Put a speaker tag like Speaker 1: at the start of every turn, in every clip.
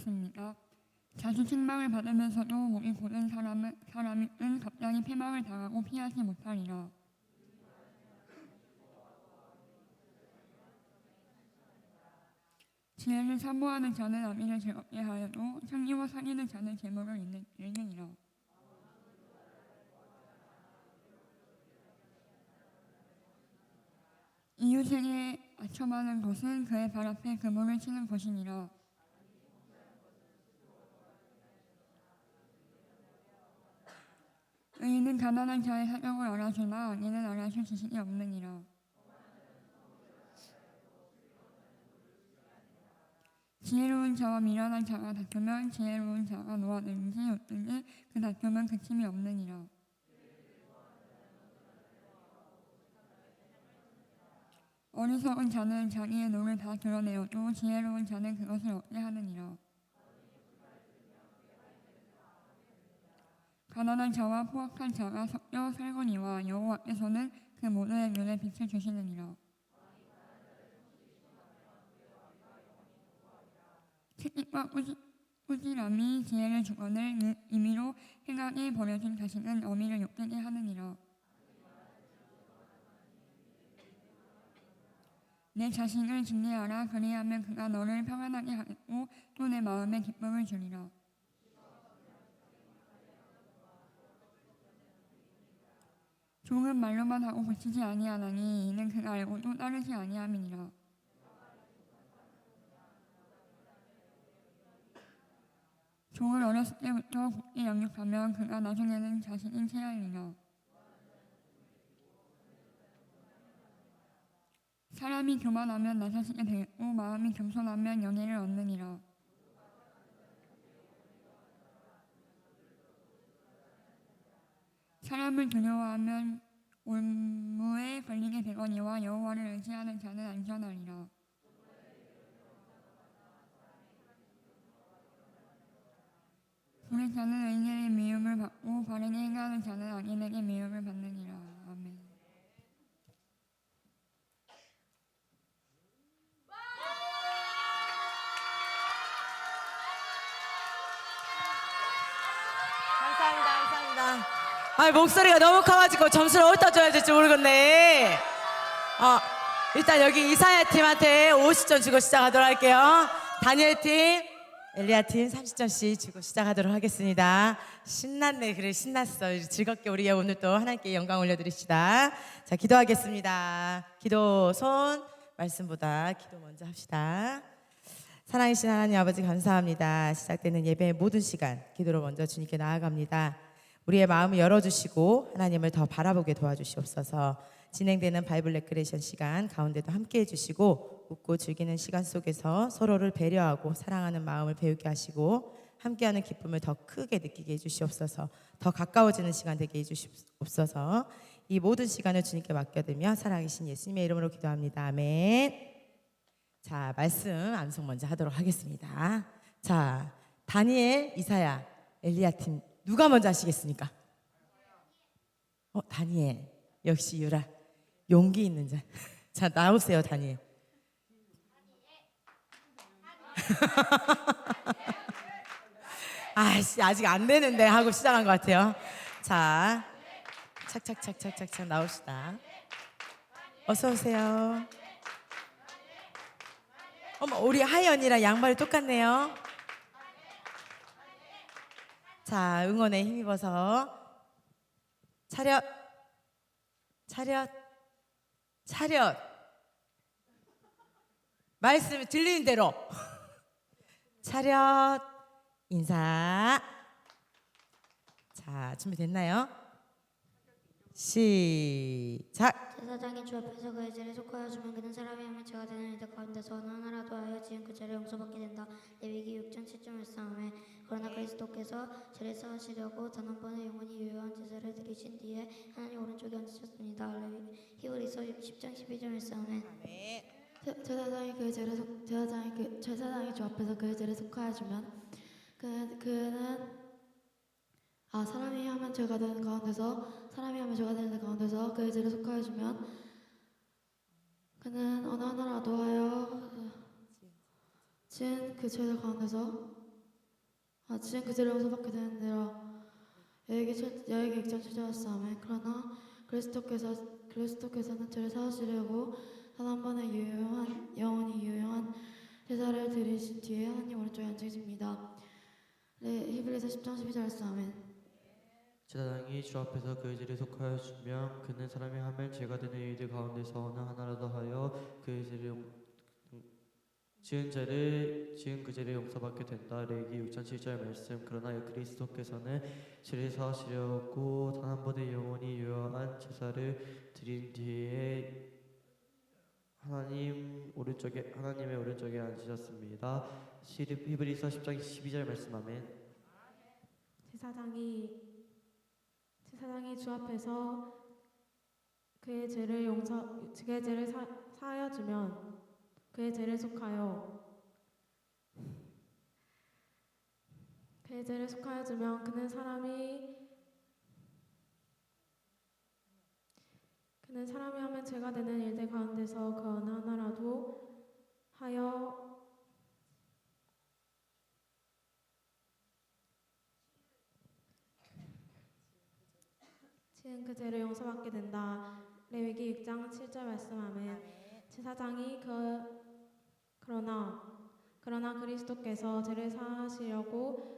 Speaker 1: 있습니다. 자주 책망을 받으면서도 목이 고른 사람은 갑자기 패망을 당하고 피하지 못하리라. 지혜를 사모하는 자는 아비를 즐겁게 하여도 창의와 사귀는 자는 재물을 잃느니라. 이웃에게 아첨하는 것은 그의 발 앞에 그물을 치는 것이니라. 의인은 가난한 자의 사정을 알아주나 악인은 알아줄 지식이 없느니라. 지혜로운 자와 미련한 자가 다투면 지혜로운 자가 놓아들든지 웃든지 그 다툼은 그침이 없느니라. 어리석은 자는 자기의 노를 다 드러내어도 지혜로운 자는 그것을 얻게 하느니라. 가난한 자와 포악한 자가 섞여 살거니와 여호와께서는 그 모두의 눈에 빛을 주시느니라. 채찍과 꾸지람이 지혜를 주거늘 임의로 행하게 버려진 자식은 어미를 욕되게 하느니라. 내 자식을 진리하라. 그리하면 그가 너를 평안하게 하겠고 또 내 마음에 기쁨을 주리라. 종은 말로만 하고 고치지 아니하나니 이는 그가 알고도 따르지 아니함이니라. 종을 어렸을 때부터 굳게 양육하면 그가 나중에는 자식인 체하리라. 사람이 교만하면 나사시게 되겠고 마음이 겸손하면 영예를 얻느니라. 사람을 두려워하면 올무에 걸리게 되거니와 여호와를 의지하는 자는 안전하리라. 불의 자는 의인에게 미움을 받고 바르게 행하는 자는 악인에게 미움을 받느니라. 아멘.
Speaker 2: 감사합니다. 아, 목소리가 너무 커가지고 점수를 어디다 줘야 될지 모르겠네. 일단 여기 이사야 팀한테 50점 주고 시작하도록 할게요. 다니엘 팀, 엘리야 팀 30점씩 주고 시작하도록 하겠습니다. 신났네. 그래, 신났어. 즐겁게 우리 오늘 또 하나님께 영광 올려드립시다. 자, 기도하겠습니다. 기도 손, 말씀보다 기도 먼저 합시다. 사랑하신 하나님 아버지 감사합니다. 시작되는 예배의 모든 시간 기도로 먼저 주님께 나아갑니다. 우리의 마음을 열어주시고 하나님을 더 바라보게 도와주시옵소서. 진행되는 바이블 레크레이션 시간 가운데도 함께해 주시고 웃고 즐기는 시간 속에서 서로를 배려하고 사랑하는 마음을 배우게 하시고 함께하는 기쁨을 더 크게 느끼게 해주시옵소서. 더 가까워지는 시간 되게 해주시옵소서. 이 모든 시간을 주님께 맡겨드리며 살아계신 예수님의 이름으로 기도합니다. 아멘. 자, 말씀 암송 먼저 하도록 하겠습니다. 자, 다니엘, 이사야, 엘리야 팀 누가 먼저 하시겠습니까? 다니엘. 역시 유라. 용기 있는 자. 자, 나오세요, 다니엘. 아직 안 되는데 하고 시작한 것 같아요. 자, 착착착착착착 나옵시다. 어서 오세요. 어머, 우리 하연이랑 양말이 똑같네요. 자, 응원에 힘입어서 차렷, 차렷, 차렷. 말씀이 들리는 대로 차렷, 인사. 자, 준비됐나요? 시작.
Speaker 3: 제사장이 주 앞에서 그의 죄를 속하여 주면 그는 사람이 하면 죄가 되는 이들 가운데서 어느 하나라도 하여 지은 그 죄를 용서받게 된다. 레위기 6장 7절 말씀에 그러나 그리스도께서 죄를 사하시려고 단 한 번의 영원히 유효한 제사를 드리신 뒤에 하나님 오른쪽에 앉으셨습니다. 히브리서 10장 12절 말씀에
Speaker 4: 제사장이 주 앞에서 그의 죄를 속하여 주면 그는 사람이 하면 죄가 되는 가운데서 그의 죄를 속하여 주면 그는 어느 하나라도 하여 지은 그 죄들 가운데서 지은 그 죄를 용서받게 되는데라. 여에게 육장 찾아왔사오매. 그러나 그리스도께서는 죄를 사하시려고 단 한 번의 영원히 유효한 제사를 드리신 뒤에 하나님 오른쪽에 앉으십니다. 네, 히브리서 10장 12절 말씀.
Speaker 5: 제사장이 주 앞에서 그의 죄를 속하여 주면 그는 사람이 하면 죄가 되는 이들 가운데서 어느 하나라도 하여 그의 지은 그 죄를 용서받게 된다. 레위기 6장 7절 말씀. 그러나 그리스도께서는 죄를 사하시려고 단 한 번의 영원히 유효한 제사를 드린 뒤에 하나님의 오른쪽에 앉으셨습니다. 히브리서 10장 12절 말씀. 아멘.
Speaker 6: 제사장이 주 앞에서 그의 죄를 사하여 주면 그의 죄를 속하여 주면 그는 사람이 하면 죄가 되는 일들 가운데서 그 어느 하나라도 하여 지은 그 죄를 용서받게 된다. 레위기 6장 7절 말씀. 아멘. 제사장이 그러나 그리스도께서 죄를 사하시려고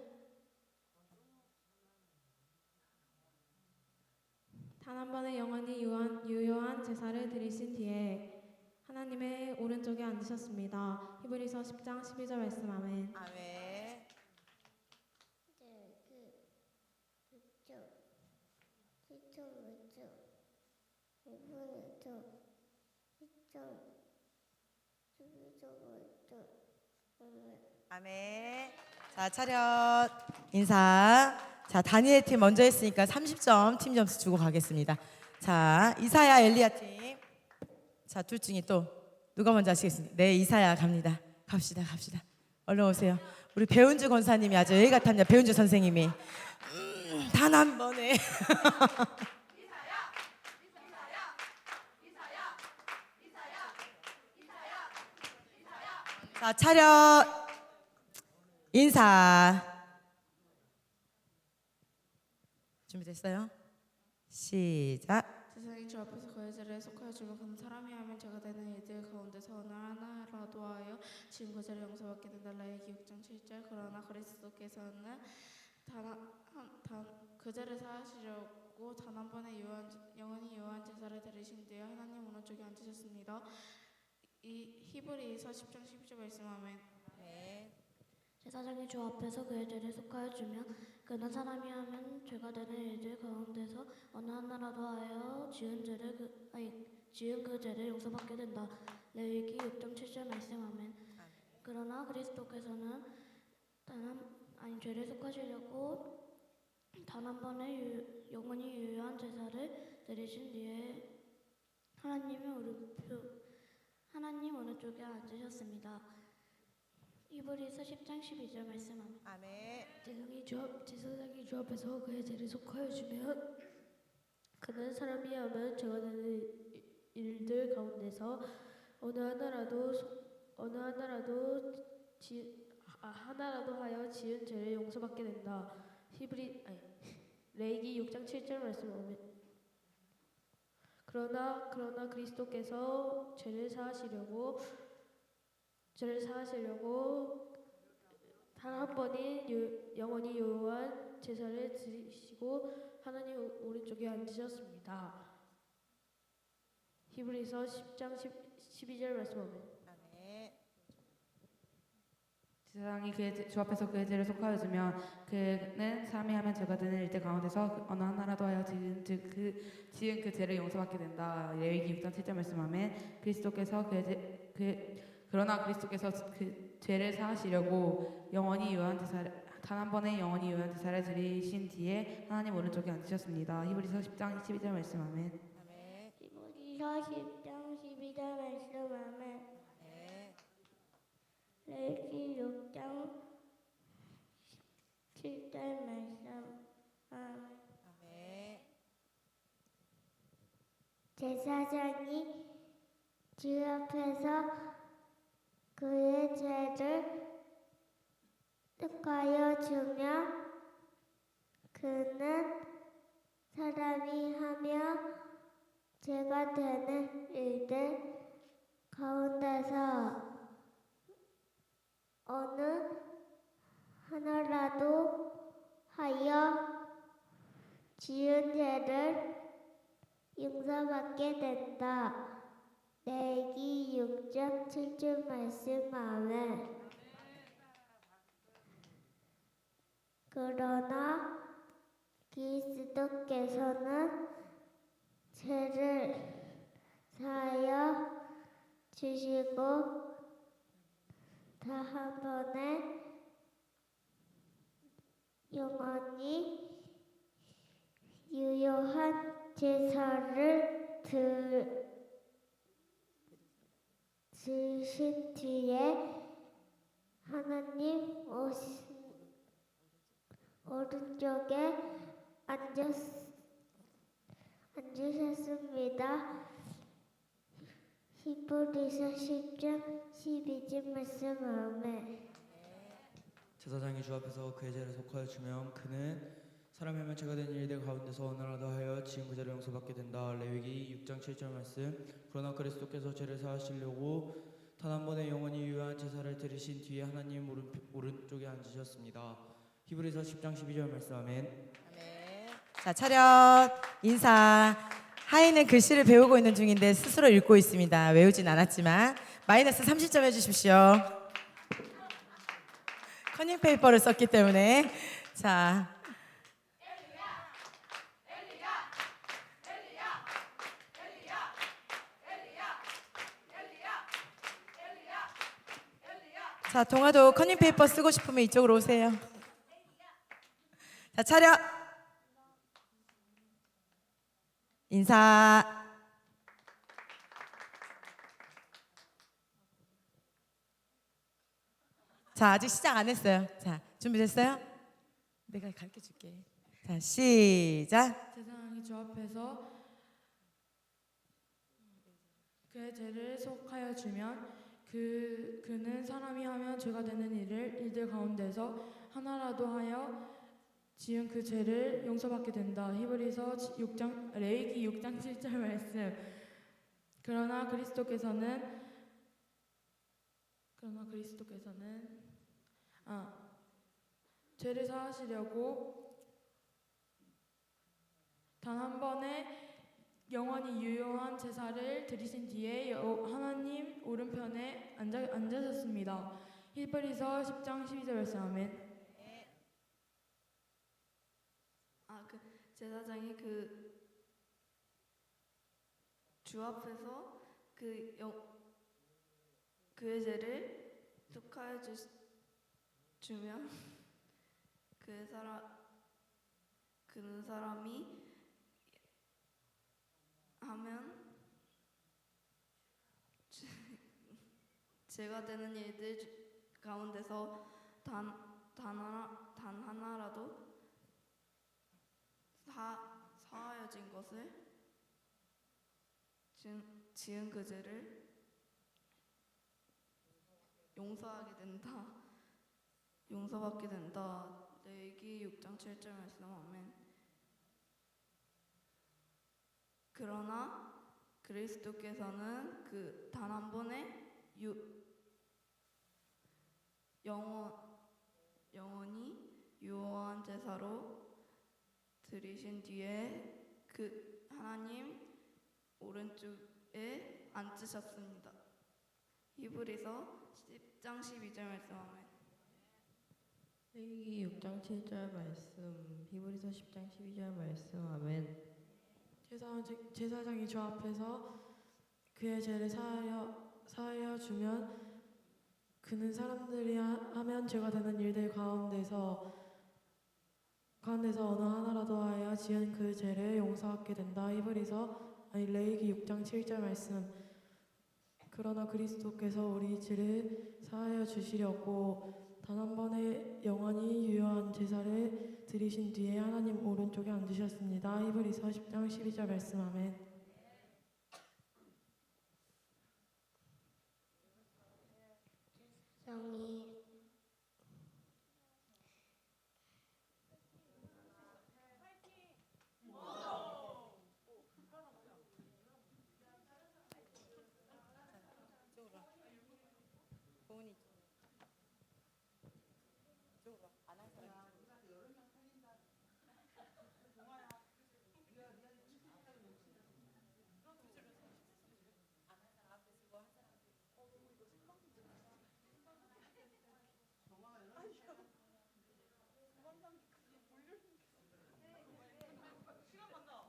Speaker 6: 단 한 번의 영원히 유효한 제사를 드리신 뒤에 하나님의 오른쪽에 앉으셨습니다. 히브리서 10장 12절 말씀. 아멘.
Speaker 2: 아멘. 아멘. 자, 차렷 인사. 자, 다니엘 팀 먼저 했으니까 30점 팀 점수 주고 가겠습니다. 자, 이사야 엘리야 팀. 자, 둘 중에 또 누가 먼저 하시겠습니까? 네, 이사야 갑니다. 갑시다. 얼른 오세요. 우리 배은주 권사님이 아주 예의 같았냐. 배은주 선생님이 단 한 번에 자, 차렷 인사. 준비됐어요? 시작.
Speaker 7: 세상이 주 앞에서 그의 죄를 속하여 주면 그는 사람이 하면 죄가 되는 이들 가운데서 어느 하나라도 하여 지은 그 죄를 용서받게 된다. 레위기 6장 7절. 그러나 그리스도께서는 그 죄를 사하시려고 단 한 번의 영원히 유효한 제사를 드리신 뒤에 하나님 오른쪽에 앉으셨습니다. 이 히브리서 10장 12절 말씀. 아멘.
Speaker 3: 제사장이 주 앞에서 그의 죄를 속하여 주면 그는 사람이 하면 죄가 되는 일들 가운데서 어느 하나라도 하여 지은 그 죄를 용서받게 된다. 레위기 6장 7절 말씀. 아멘. 그러나 그리스도께서는 죄를 속하시려고 단 한 번의 영원히 유효한 제사를 드리신 뒤에 하나님 오른쪽에 앉으셨습니다. 히브리서 10장 12절 말씀.
Speaker 2: 아멘.
Speaker 8: 제사장이 주 앞에서 그의 죄를 속하여 주면 그는 사람이 하면 죄가 되는 일들 가운데서 어느 하나라도 하여 지은 죄를 용서받게 된다. 레위기 6장 7절 말씀. 그러나 그리스도께서 죄를 사하시려고 단 한 번인 영원히 유효한 제사를 드리시고 하나님 오른쪽에 앉으셨습니다. 히브리서 10장 12절 말씀.
Speaker 2: 아멘.
Speaker 6: 제사장이 주 앞에서 그의 죄를 속하여 주면 그는 사람이 하면 죄가 되는 일들 가운데서 어느 하나라도 하여 지은 그 죄를 용서받게 된다. 레위기 6장 7절 말씀. 아멘. 그러나 그리스도께서 그 죄를 사하시려고 단 한 번의 영원히 유효한 제사를 드리신 뒤에 하나님 오른쪽에 앉으셨습니다. 히브리서 10장 12절 말씀. 아멘.
Speaker 3: 히브리서 10장 12절 말씀. 아멘. 레위기 6장 7절 말씀. 아멘. 제사장이 주 앞에서 그의 죄를 뜻하여 주며 그는 사람이 하며 죄가 되는 일들 가운데서 어느 하나라도 하여 지은 죄를 용서받게 된다. 레위기 6장 7절 말씀. 아멘. 그러나 그리스도께서는 죄를 사하여 주시고 다한번에 영원히 유효한 제사를 드신 뒤에 하나님 오른쪽에 앉으셨습니다. 히브리서 10장 12절 말씀. 아멘.
Speaker 9: 제사장이 주 앞에서 그의 죄를 속하여 주면 그는 사람이 하면 죄가 된 일들 가운데서 어느 하나도 하여 지은 그 죄를 용서받게 된다. 레위기 6장 7절 말씀. 그러나 그리스도께서 죄를 사하시려고 단 한 번의 영원히 유효한 제사를 드리신 뒤에 하나님 오른쪽에 앉으셨습니다. 히브리서 10장 12절 말씀. 아멘.
Speaker 2: 자, 차렷 인사. 하이는 글씨를 배우고 있는 중인데 스스로 읽고 있습니다. 외우진 않았지만 마이너스 30점 해주십시오. 커닝페이퍼를 썼기 때문에. 자, 자, 동아도 커닝페이퍼 쓰고 싶으면 이쪽으로 오세요. 자, 차렷 인사. 자, 아직 시작 안 했어요. 자, 준비됐어요? 내가 가르쳐 줄게. 자, 시작.
Speaker 7: 제사장이 주 앞에서 그의 죄를 속하여 주면 그는 사람이 하면 죄가 되는 일들 가운데서 하나라도 하여 지은 그 죄를 용서받게 된다. 히브리서 6장 레위기 6장 7절 말씀. 그러나 그리스도께서는 죄를 사하시려고 단 한 번에 영원히 유효한 제사를 드리신 뒤에 하나님 오른편에 앉으셨습니다. 히브리서 10장 12절 말씀. 아멘.
Speaker 10: 제사장이 주 앞에서 그의 죄를 속하여 주면 그는 사람이 하면 죄가 되는 일들 가운데서 단 하나라도 사하여진 것을 지은 그 죄를 용서받게 된다. 레위기 6장 7절 말씀. 아멘. 그러나 그리스도께서는 그 단 한 번의 영원히 유효한 제사로 드리신 뒤에 그 하나님 오른쪽에 앉으셨습니다. 히브리서 10장 12절 말씀. 아멘.
Speaker 11: 레위기 6장 7절 말씀. 히브리서 10장 12절 말씀. 아멘.
Speaker 7: 제사장이 주 앞에서 그의 죄를 사하여 주면 그는 사람들이 하면 죄가 되는 일들 가운데서 어느 하나라도 하여 지은 그 죄를 용서받게 된다. 레위기 6장 7절 말씀. 그러나 그리스도께서 우리 죄를 사하여 주시려고 단 한 번의 영원히 유효한 제사를 드리신 뒤에 하나님 오른쪽에 앉으셨습니다. 히브리서 10장 12절 말씀. 아멘.
Speaker 3: 제사장이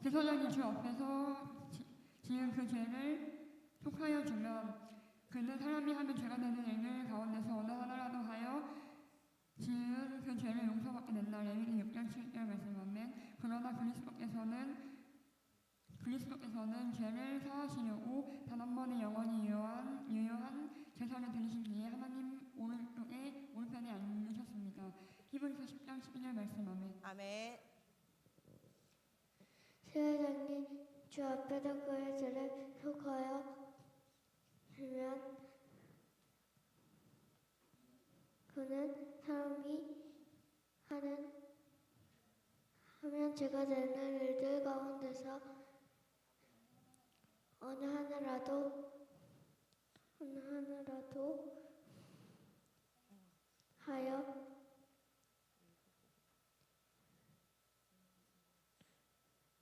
Speaker 1: 제사장이 주 앞에서 지은 그 죄를 속하여 주면 그는 사람이 하면 죄가 되는 일들 가운데서 어느 하나라도 하여 지은 그 죄를 용서받게 된다. 레위기 6장 7절 말씀. 아멘. 그러나 그리스도께서는 죄를 사하시려고 단 한 번의 영원히 유효한 제사를 드리신 뒤에 하나님 오른쪽에 오른편에 앉으셨습니다. 히브리서 10장 12절 말씀. 아멘.
Speaker 2: 아멘.
Speaker 3: 제사장이 주 앞에서 그의 죄를 속하여 주면 그는 사람이 하면 죄가 되는 일들 가운데서 어느 하나라도 하여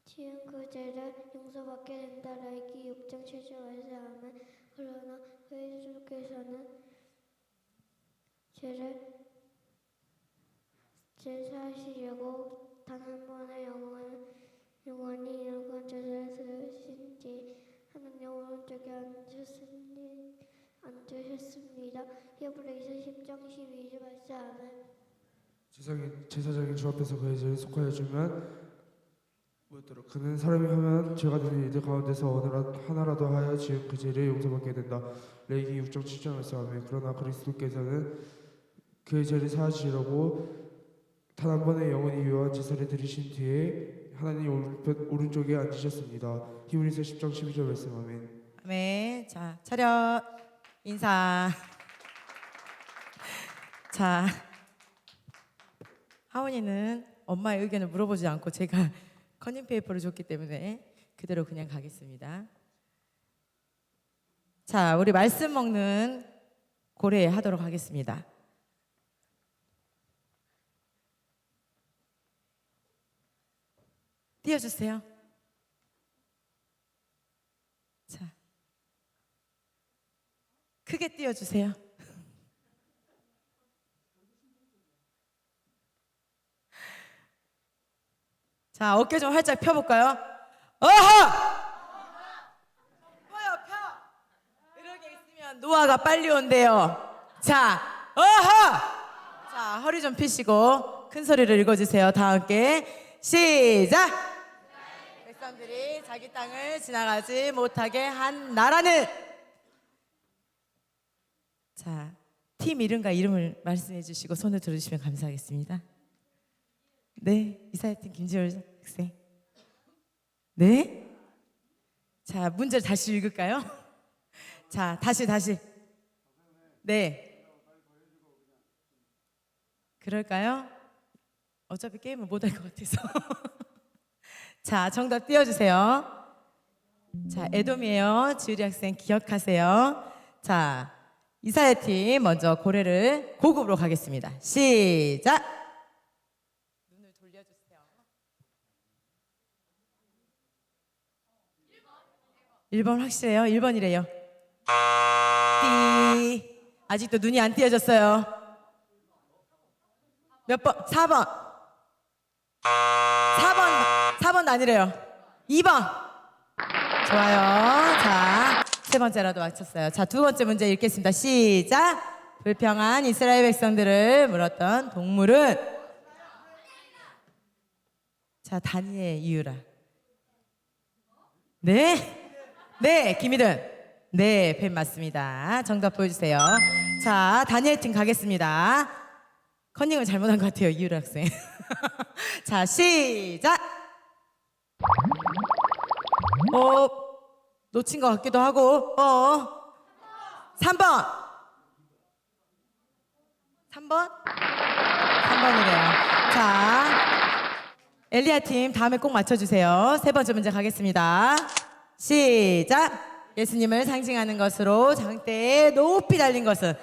Speaker 3: 지은 그 죄를 용서받게 된다. 레위기 6장 7절 말씀하면 그러나 그리스도께서는 죄를 제사하시려고 단 한 번의 영원히 유효한 제사를 드리신 뒤 하나님 오른쪽에 앉으셨습니다. 히브리서 10장 12절 말씀하면
Speaker 12: 제사장이 주 앞에서 그의 죄를 속하여 주면 그는 사람이 하면 죄가 되는 일들 가운데서 어느 하나라도 하여 지은 그 죄를 용서받게 된다. 레위기 6장 7절 말씀하며 그러나 그리스도께서는 그의 죄를 사하시려고 단 한 번의 영원히 유효한 제사를 드리신 뒤에 하나님 오른쪽에 앉으셨습니다. 히브리서 10장 12절 말씀하며
Speaker 2: 아멘. 자, 차렷. 인사. 자, 하원이는 엄마의 의견을 물어보지 않고 제가 커닝페이퍼를 줬기 때문에 그대로 그냥 가겠습니다. 자, 우리 말씀 먹는 고래 하도록 하겠습니다. 띄워주세요. 자, 크게 띄워주세요. 자, 어깨 좀 활짝 펴볼까요? 어허! 펴요, 펴! 이렇게 있으면 노화가 빨리 온대요. 자, 어허! 자, 허리 좀 펴시고 큰 소리를 읽어주세요. 다 함께 시작! 백성들이 자기 땅을 지나가지 못하게 한 나라는 자, 팀 이름과 이름을 말씀해 주시고 손을 들어주시면 감사하겠습니다. 네, 이사회팀 김지열 학생. 네. 자, 문제를 다시 읽을까요? 자, 다시. 네. 그럴까요? 어차피 게임을 못 할 것 같아서. 자, 정답 띄워주세요. 자, 애돔이에요. 지율이 학생 기억하세요. 자, 이사회팀 먼저 고래를 고급으로 가겠습니다. 시작! 1번 확실해요? 1번이래요. 띠. 아직도 눈이 안 띄어졌어요. 몇 번? 4번. 4번 아니래요. 2번. 좋아요. 자, 세 번째라도 맞췄어요. 자, 두 번째 문제 읽겠습니다. 시작. 불평한 이스라엘 백성들을 물었던 동물은 자, 다니엘 이유라. 네, 김희든. 네, 뱀 맞습니다. 정답 보여주세요. 자, 다니엘 팀 가겠습니다. 컨닝을 잘못한 것 같아요, 이유라 학생. 자, 시작. 놓친 것 같기도 하고. 3번. 3번이래요. 자, 엘리야 팀 다음에 꼭 맞춰주세요. 세 번째 문제 가겠습니다. 시작. 예수님을 상징하는 것으로 장대에 높이 달린 것은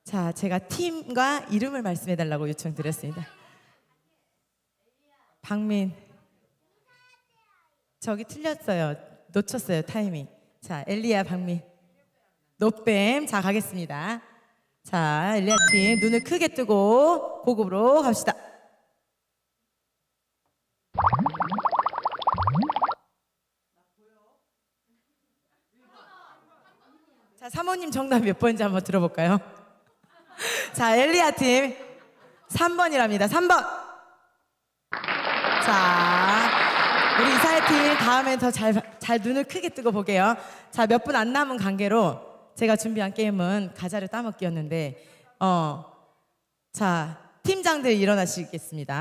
Speaker 2: 자, 제가 팀과 이름을 말씀해달라고 요청드렸습니다. 박민. 저기 틀렸어요. 놓쳤어요, 타이밍. 자, 엘리야, 박민. 노뱀. 자, 가겠습니다. 자, 엘리야 팀 눈을 크게 뜨고 고급으로 갑시다. 사모님 정답 몇 번인지 한번 들어볼까요? 자, 엘리야 팀 3번이랍니다. 3번. 자, 우리 이사야 팀 다음엔 더 잘 눈을 크게 뜨고 보게요. 자, 몇 분 안 남은 관계로 제가 준비한 게임은 가자를 따먹기였는데, 자, 팀장들 일어나시겠습니다.